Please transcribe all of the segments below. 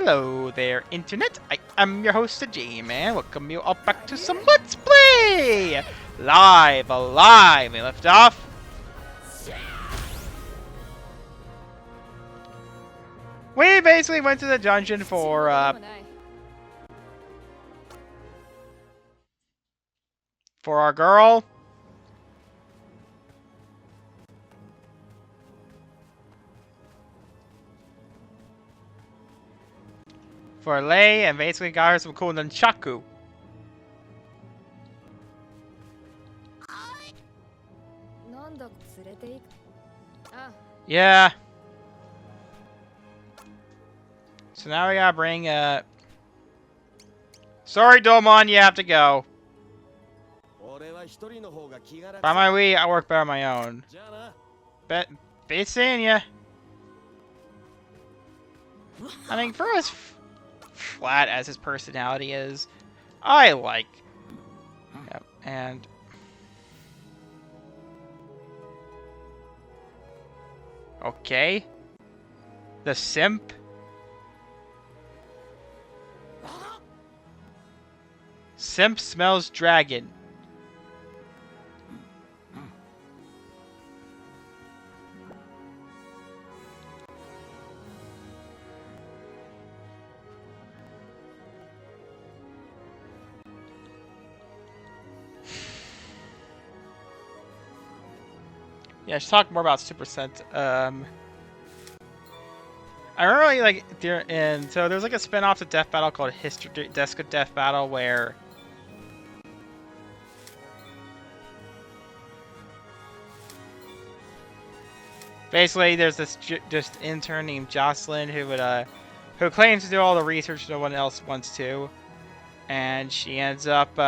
Hello there, Internet. I am your host, J-Man. Welcome you all back to some Let's Play! Alive! We left off. We basically went to the dungeon for our girl. For Lei, and basically got her some cool nunchaku. Yeah. So now we gotta bring sorry, Domon, you have to go. By my way, I work better on my own. Be seeing ya. I mean, for as flat as his personality is, I like. Yep, and okay, the simp. Simp smells dragon. Yeah, let's talk more about Super Sent. I remember like so there's like a spin-off to Death Battle called History Desk of Death Battle where basically there's this just intern named Jocelyn who claims to do all the research no one else wants to, and she ends up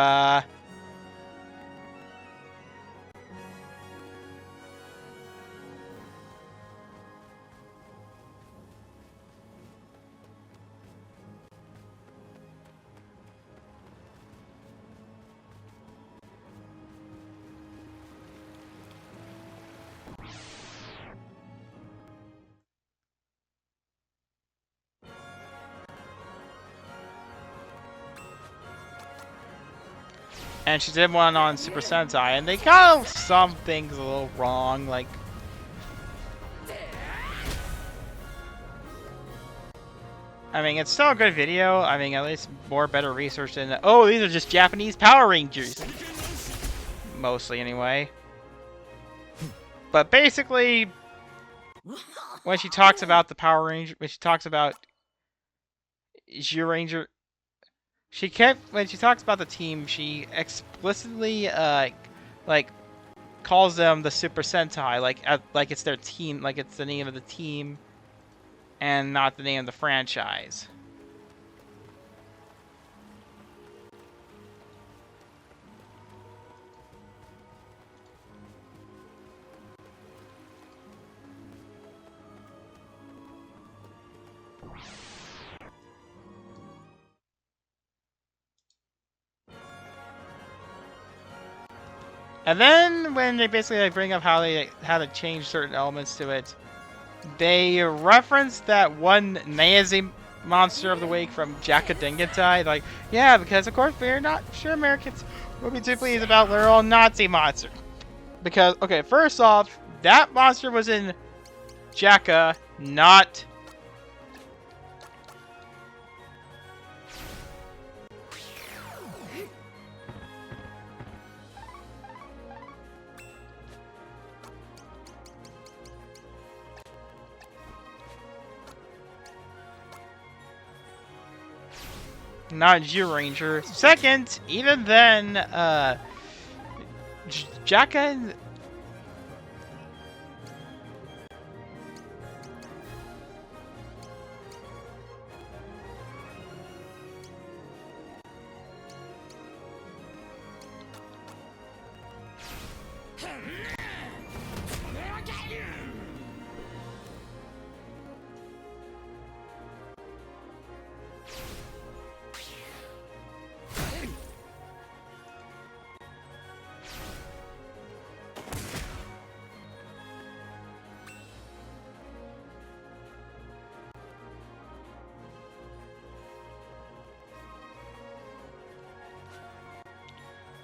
and she did one on Super Sentai, and they got some things a little wrong, like I mean, it's still a good video. I mean, at least better research than oh, these are just Japanese Power Rangers. Mostly, anyway. But basically, when she talks about the Power Ranger, when she talks about Zyuranger, when she talks about the team, she explicitly like calls them the Super Sentai, like it's their team, like it's the name of the team, and not the name of the franchise. And then when they basically bring up how to change certain elements to it, they reference that one Nazi monster of the week from Jaka Dengentai. Like, yeah, because of course we're not sure Americans will be too pleased about literal Nazi monster. Because, okay, first off, that monster was in Jaka, not Zyuranger. Second, even then, Jaka.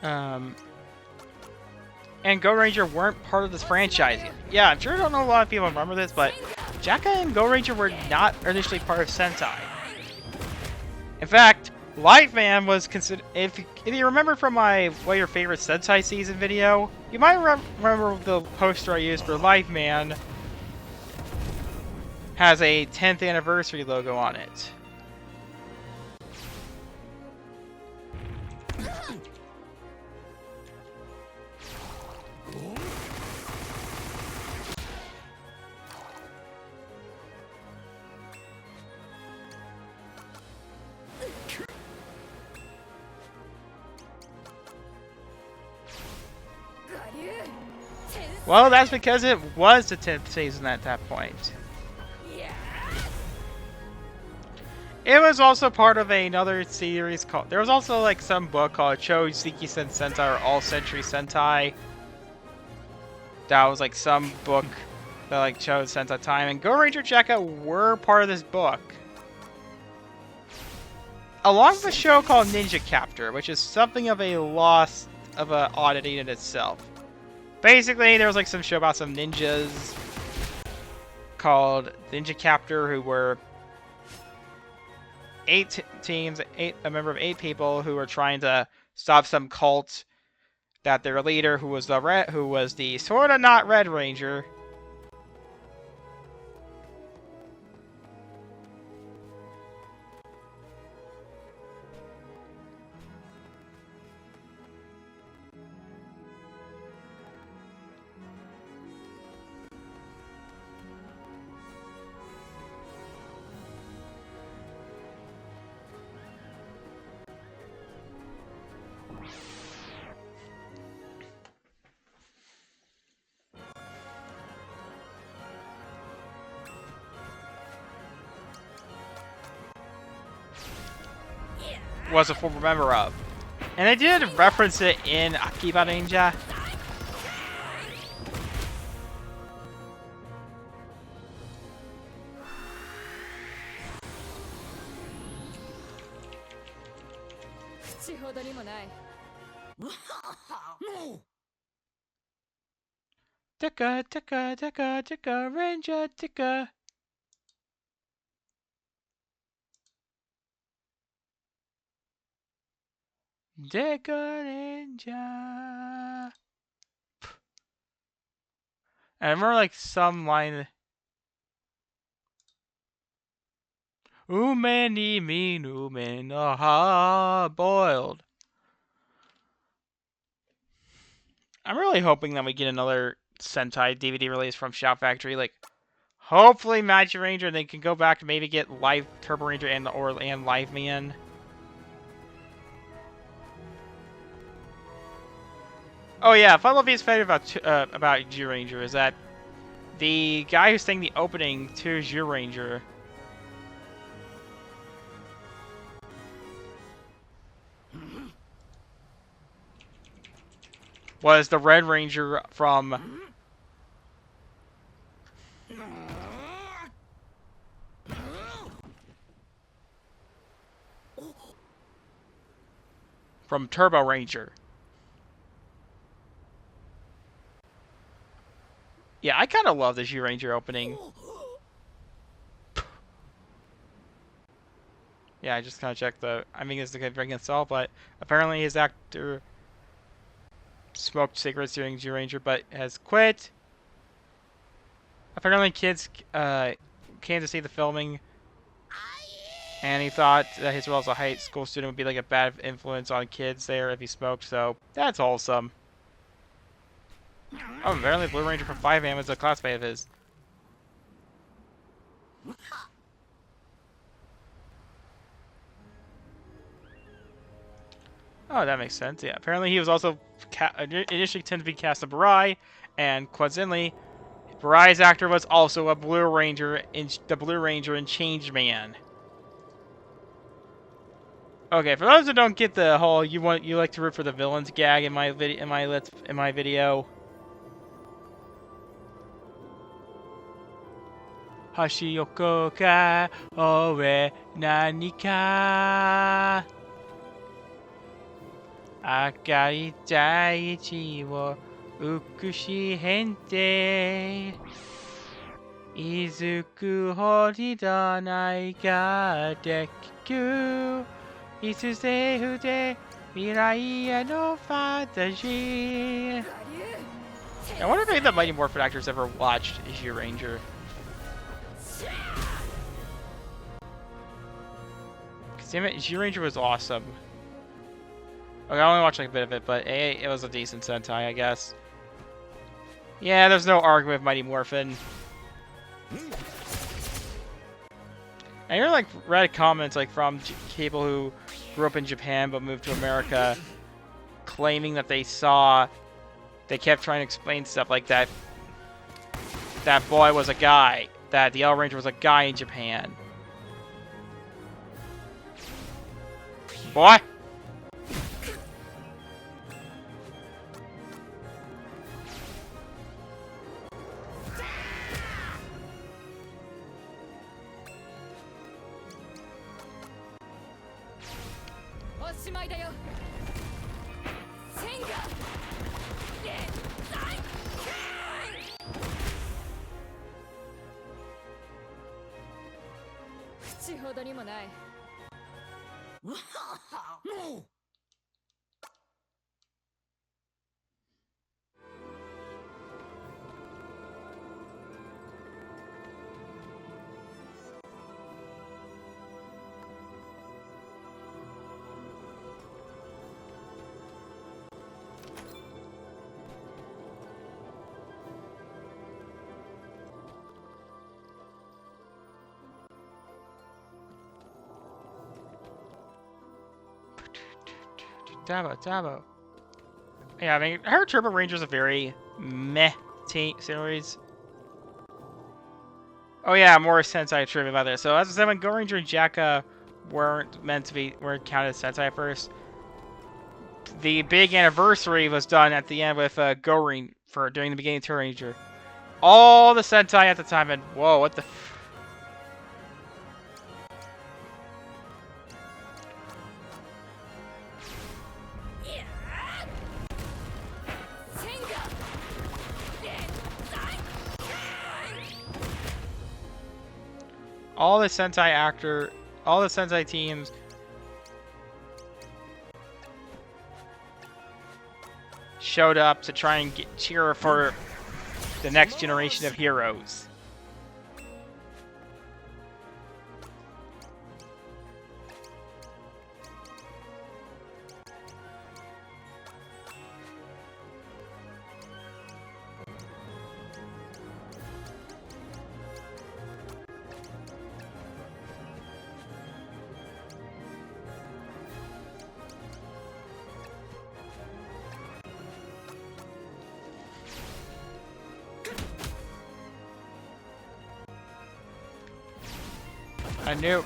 and Go Ranger weren't part of this franchise yet. Yeah, I'm sure I don't know a lot of people remember this, but Jaka and Go Ranger were not initially part of Sentai. In fact, Liveman was considered. If you remember from my What Your Favorite Sentai Season video, you might remember the poster I used for Liveman has a 10th anniversary logo on it. Well, that's because it was the 10th season at that point. It was also part of another series called... There was also like some book called Chouziki Sen Sentai or All Century Sentai. That was like some book that like showed Sentai time. And Go Ranger Jaka were part of this book. Along with a show called Ninja Captor, which is something of a lost of an oddity in itself. Basically, there was like some show about some ninjas called Ninja Captor, who were a member of 8 people who were trying to stop some cult that their leader, who was the sorta not Red Ranger. Was a former member of. And I did reference it in Akiba Ninja. Tika, tika, tika, tika, Ranger, tika. Tika Ninja. And I remember like some line. Ume ni min ume no ha boiled. I'm really hoping that we get another Sentai DVD release from Shout Factory. Like, hopefully Magic Ranger, and they can go back and maybe get Live Turbo Ranger and Live Man. Oh yeah, if I love his favorite about G Ranger is that the guy who sang the opening to G Ranger was the Red Ranger from Turbo Ranger. Yeah, I kind of love the G Ranger opening. Yeah, I just kind of checked the... I mean, it's the good ring itself, but apparently his actor smoked cigarettes during G Ranger, but has quit. Apparently kids came to see the filming, and he thought that his role as a high school student would be like a bad influence on kids there if he smoked, so that's wholesome. Oh, apparently Blue Ranger from 5AM is a classmate of his. Oh, that makes sense. Yeah, apparently he was also initially intended to be cast as Barai, and coincidentally, Barai's actor was also a Blue Ranger in Changeman. Okay, for those that don't get the whole you like to root for the villains gag in my video. Hashiyoko ka oe nani ka. 赤い大地を美しい変ていずくほりだないができくいつセーフで未来へのファンタジー I wonder if any of the Mighty Morphin actors ever watched Zyuranger. Cause damn it, Zyuranger was awesome. Okay, I only watched like a bit of it, but it was a decent Sentai, I guess. Yeah, there's no argument with Mighty Morphin. I hear like read comments like from people who grew up in Japan but moved to America, claiming that they kept trying to explain stuff like that. That boy was a guy. That the Yellow Ranger was a guy in Japan. Boy. Dabo. Yeah, I mean, I heard Turbo Ranger is a very meh series. Oh yeah, more Sentai trivia about this. So as I said, when Go Ranger and Jacka weren't counted as Sentai at first, the big anniversary was done at the end with Go Ranger during the beginning of Turbo Ranger. All the Sentai at the time, and whoa, what the. All the Sentai teams showed up to try and cheer for the next generation of heroes. A nuke.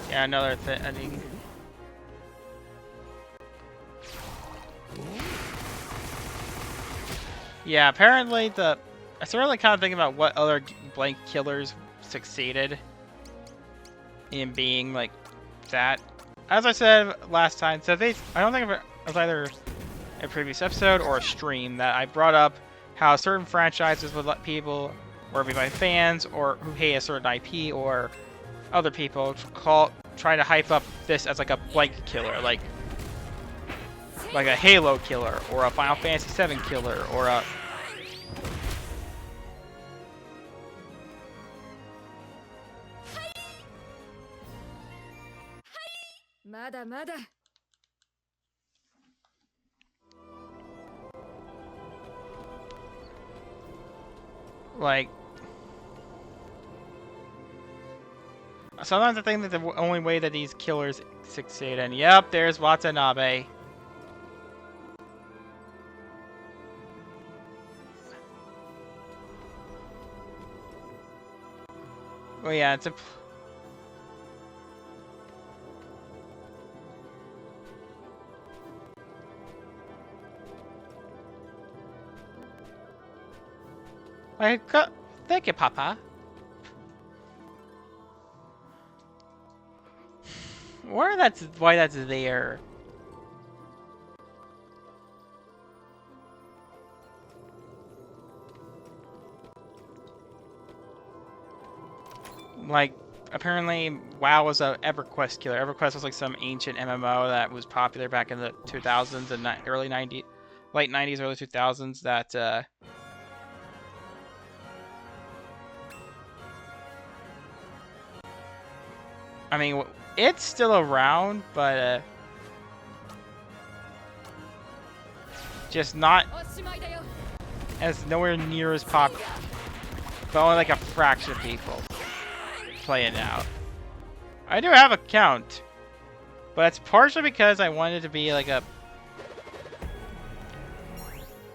Yeah, another thing. Yeah, apparently I started like kind of thinking about what other blank killers succeeded in being like that. As I said last time, so I don't think it was either a previous episode or a stream that I brought up how certain franchises would let people, whether it be by fans or who hate a certain IP or other people, try to hype up this as like a blank killer, like a Halo killer or a Final Fantasy VII killer or a まだまだ Like, sometimes I think that the only way that these killers succeed, and yep, there's Watanabe. Oh yeah, it's a... Thank you, Papa. Why that's there? Like, apparently WoW was a EverQuest killer. EverQuest was like some ancient MMO that was popular back in the 2000s and early 90s, late 90s, early 2000s. That I mean, it's still around, but just not as nowhere near as popular. But only like a fraction of people play it now. I do have a count, but it's partially because I wanted to be like a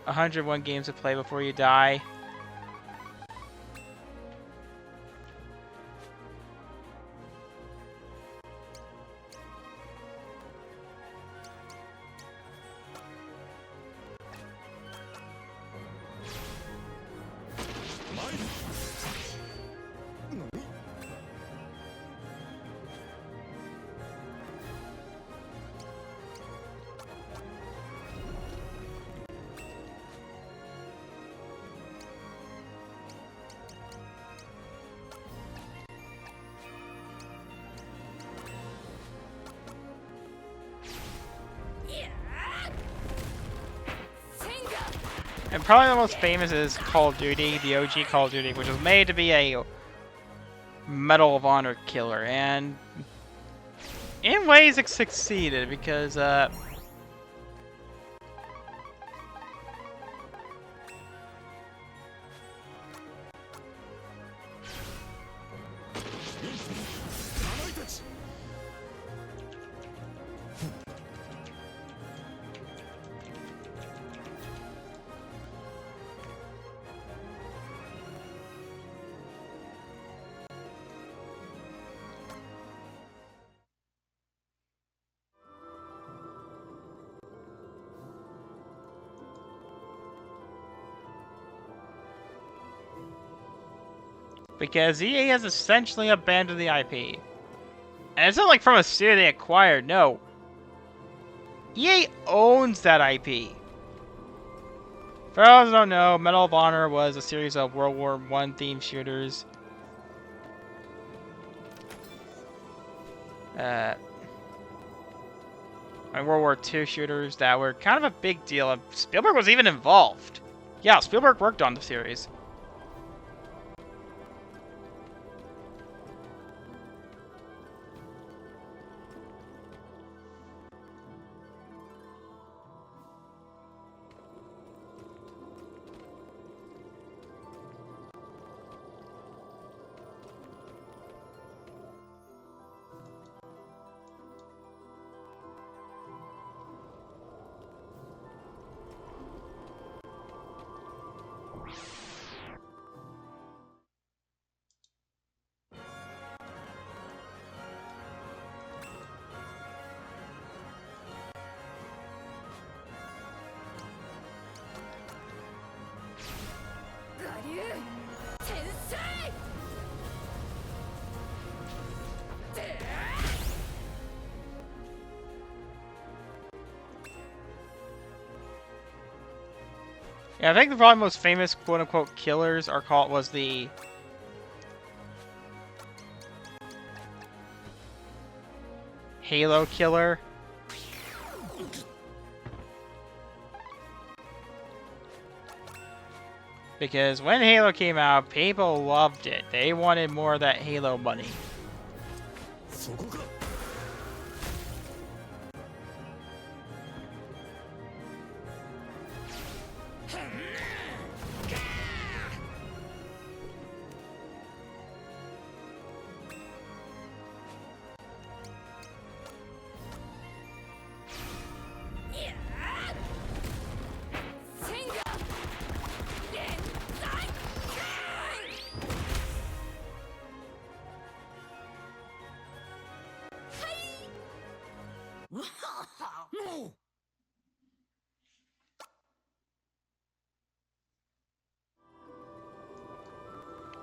101 games to play before you die. And probably the most famous is Call of Duty, the OG Call of Duty, which was made to be a Medal of Honor killer, and in ways it succeeded because EA has essentially abandoned the IP. And it's not like from a studio they acquired, no. EA owns that IP. For those who don't know, Medal of Honor was a series of World War I themed shooters. And World War II shooters that were kind of a big deal. Spielberg was even involved. Yeah, Spielberg worked on the series. Yeah, I think the probably most famous quote-unquote killers was the Halo killer. Because when Halo came out, people loved it. They wanted more of that Halo money.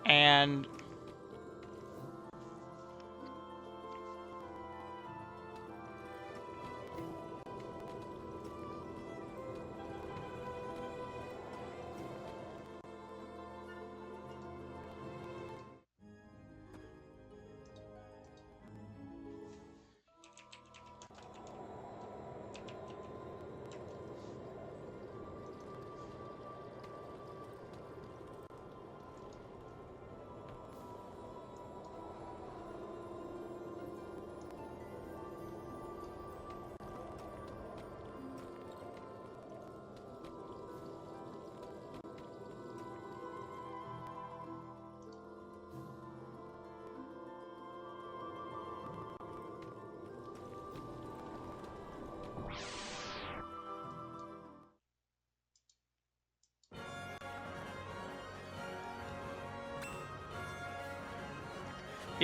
And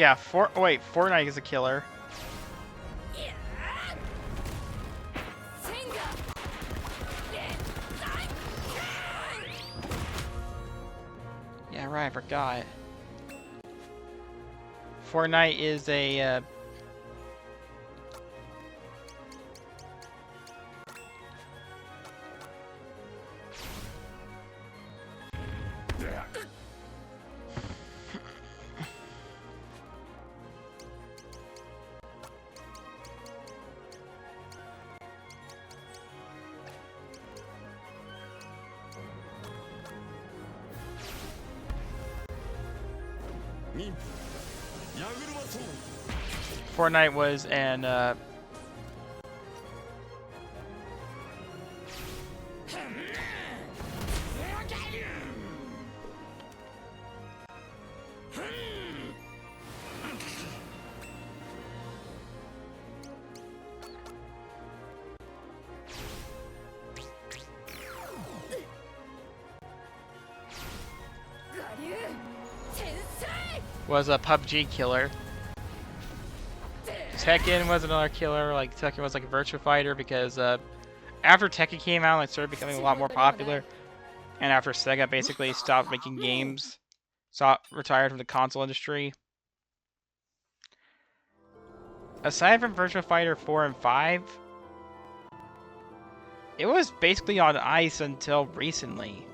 yeah, Fortnite is a killer. Yeah, right, I forgot. Fortnite is a Fortnite was an was a PUBG killer. Tekken was another killer. Like Tekken was like a Virtua Fighter because after Tekken came out, it started becoming a lot more popular. And after Sega basically stopped making games, retired from the console industry. Aside from Virtua Fighter 4 and 5, it was basically on ice until recently.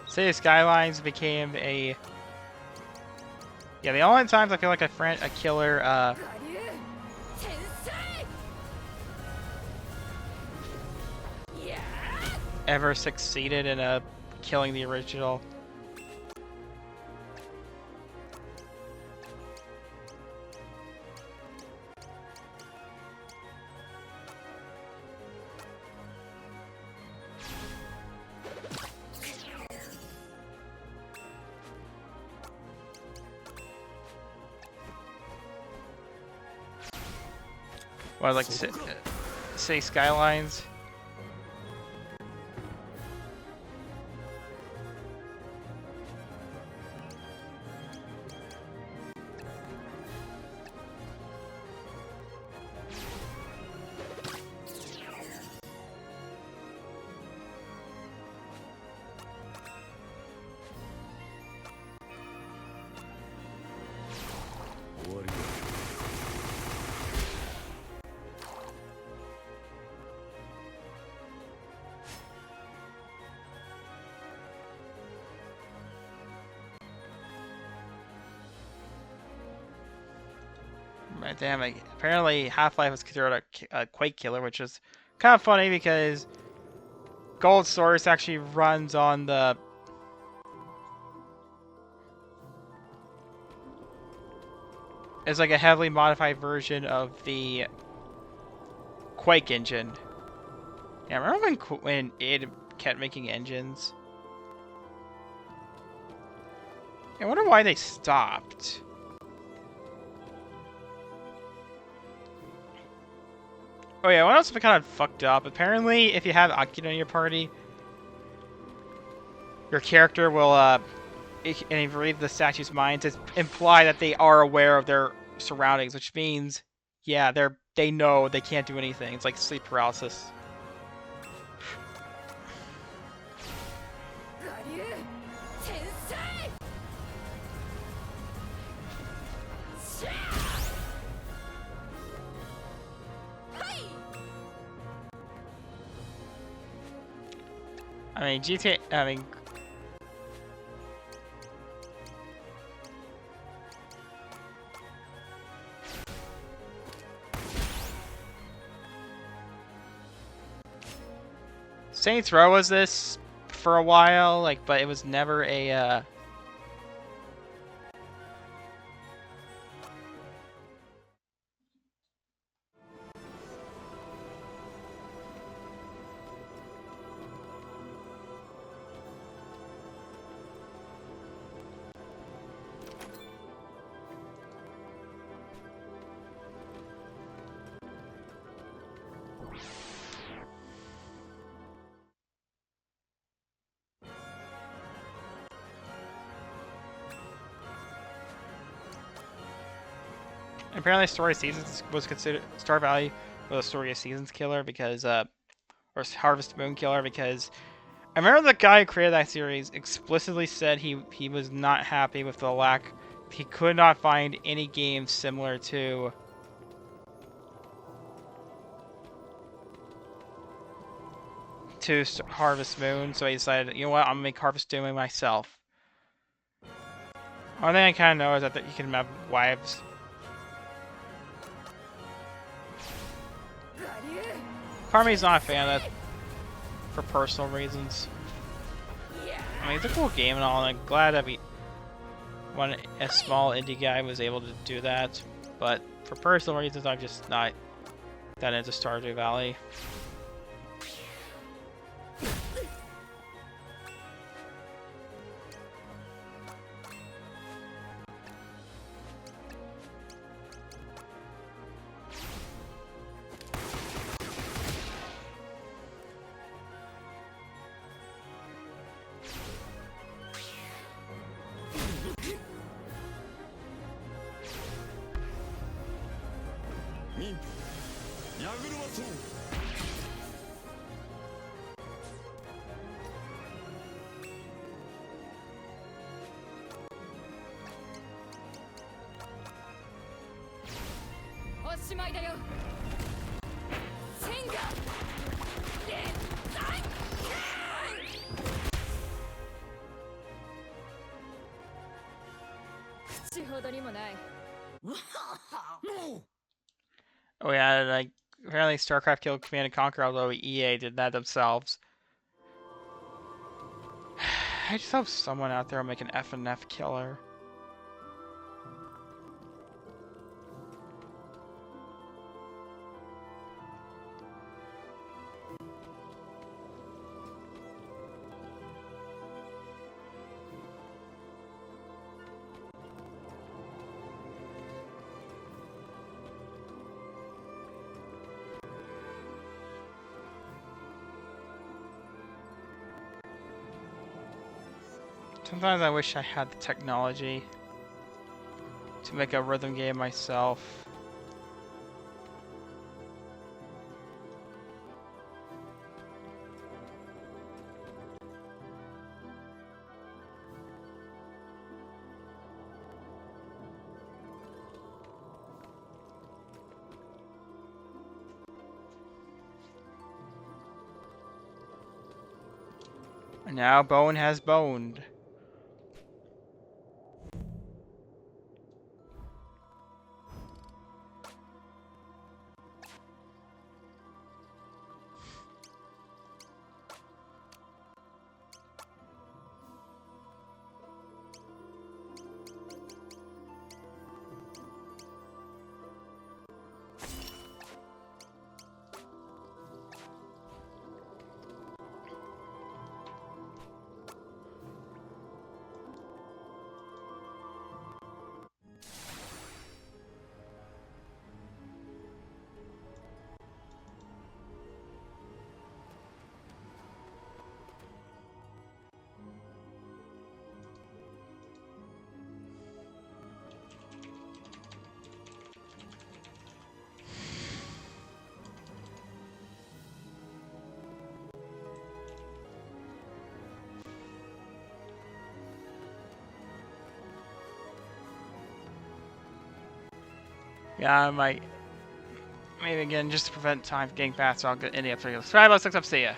City Skylines became a... Yeah, the only times I feel like a killer ever succeeded in killing the original well, like say Skylines. Damn, apparently Half-Life was considered a Quake killer, which is kind of funny because Gold Source actually runs on the... It's like a heavily modified version of the Quake engine. Yeah, remember when id kept making engines? I wonder why they stopped. Oh yeah, what else have I kind of fucked up? Apparently, if you have Akira in your party, your character will, and if you read the statue's mind, to imply that they are aware of their surroundings, which means, yeah, they know they can't do anything. It's like sleep paralysis. I mean, GTA, I mean... Saints Row was this for a while, like, but it was never a, Apparently, Story of Seasons was considered Star Valley was a Story of Seasons killer because, or Harvest Moon killer because I remember the guy who created that series explicitly said he was not happy with the lack. He could not find any game similar to Harvest Moon, so he decided, you know what, I'm gonna make Harvest Moon myself. One thing I kind of know is that you can have wives. Part of me is not a fan of that for personal reasons. I mean, it's a cool game and all, and I'm glad that a small indie guy was able to do that. But for personal reasons, I'm just not that into Stardew Valley. Oh yeah, like apparently StarCraft killed Command and Conquer, although EA did that themselves. I just hope someone out there will make an FNF killer. Sometimes I wish I had the technology to make a rhythm game myself. And now Bone has boned. Yeah, I might. Maybe again, just to prevent time getting faster, I'll get any up. So, subscribe, I'll see ya.